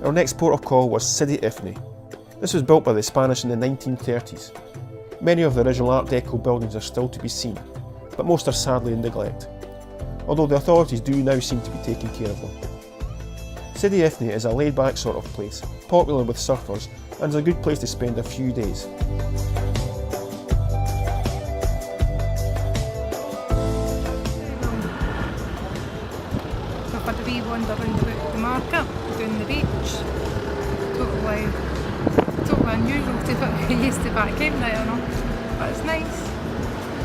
Our next port of call was Sidi Ifni. This was built by the Spanish in the 1930s. Many of the original Art Deco buildings are still to be seen, but most are sadly in neglect, although the authorities do now seem to be taking care of them. Sidi Ifni is a laid-back sort of place, popular with surfers, and is a good place to spend a few days. We've had a wee wander round about the market, down the beach. Totally unusual to what we used to back in there, but it's nice.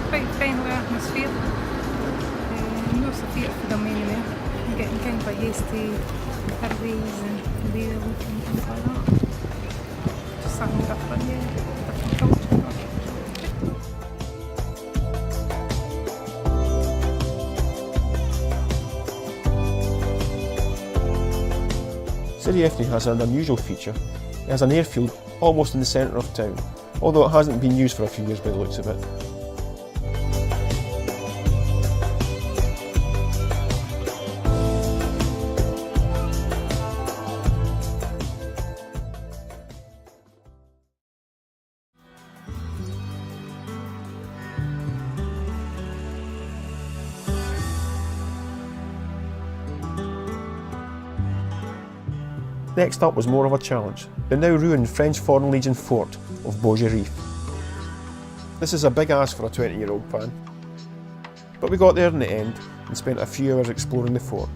Quite friendly atmosphere. No severe for them anyway. I'm getting kind of used to Harveys and the way they look and things like that. Just something different, different culture. Sidi Ifni has an unusual feature. It has an airfield almost in the centre of town, although it hasn't been used for a few years by the looks of it. Next up was more of a challenge, the now ruined French Foreign Legion fort of Beaujolais. This is a big ask for a 20-year-old pan. But we got there in the end and spent a few hours exploring the fort.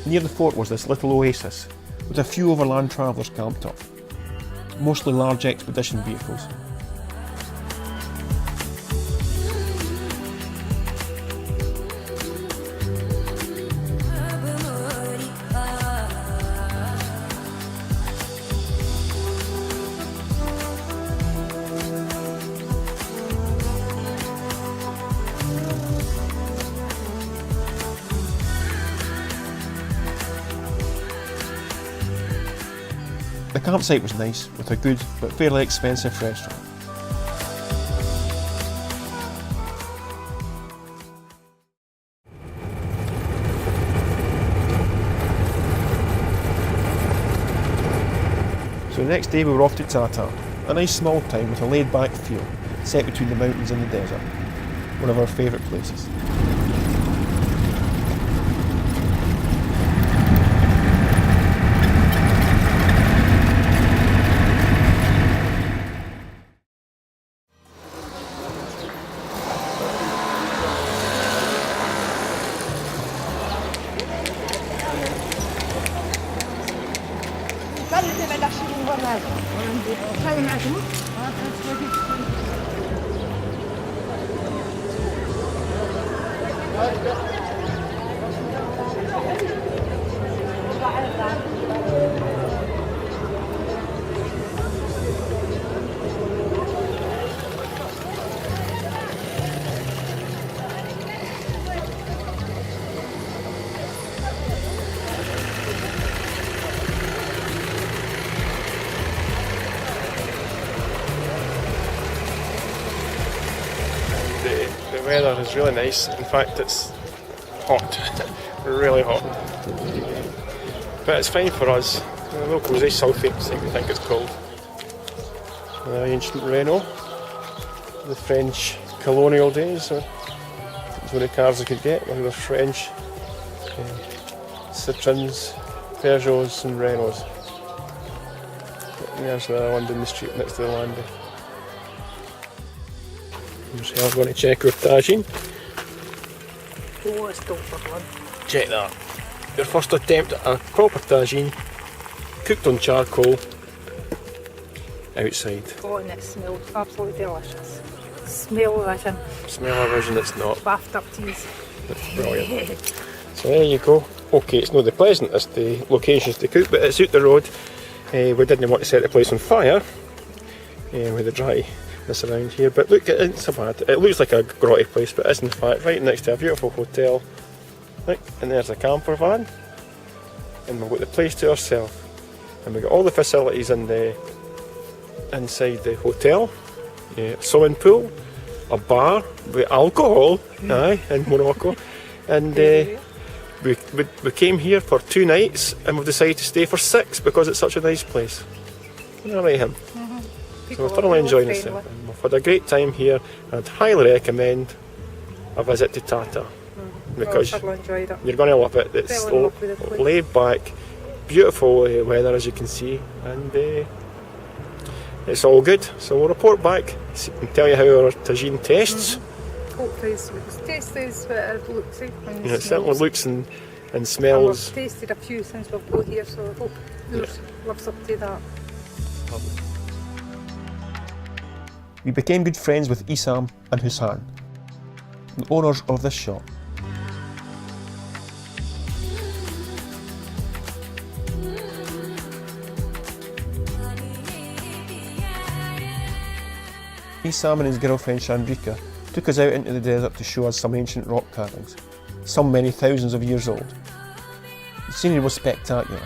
Near the fort was this little oasis, with a few overland travellers camped up, mostly large expedition vehicles. The campsite was nice, with a good but fairly expensive restaurant. So the next day we were off to Tata, a nice small town with a laid-back feel, set between the mountains and the desert. One of our favourite places. The weather is really nice. In fact, it's hot, really hot. But it's fine for us. The locals, they Southie, I think it's called. The ancient Reno, the French colonial days. So that's one of the cars I could get. One of the French Citroens, Peugeots, and Renaults. There's another one down the street next to the landing. So I'm going to check our tagine. Oh, it's still bubbling. Check that. Your first attempt at a proper tagine, cooked on charcoal, outside. Oh, and it smells absolutely delicious. Smell vision. Smell a vision it's not. Bathed up teas. It's brilliant. So there you go. Okay, it's not the pleasantest locations to cook, but it's out the road. We didn't want to set the place on fire with the dryness around here, but look, it's so bad. It looks like a grotty place, but it's in fact right next to a beautiful hotel. Look, and there's a camper van, and we've got the place to ourselves, and we've got all the facilities inside the hotel. A swimming pool, a bar with alcohol, aye, in Morocco, and we came here for 2 nights, and we've decided to stay for 6 because it's such a nice place. Isn't that right, him? So we're thoroughly enjoying ourselves. We've had a great time here, and I'd highly recommend a visit to Tata because you're going to love it. It's laid back, beautiful weather as you can see, and it's all good. So we'll report back and tell you how our tagine tests. Hopefully it's tasty as it looks. It certainly looks and smells. We've tasted a few since we've got here, so I hope yours lives up to that. We became good friends with Isam and Hussan, the owners of this shop. Isam and his girlfriend Chandrika took us out into the desert to show us some ancient rock carvings, some many thousands of years old. The scenery was spectacular,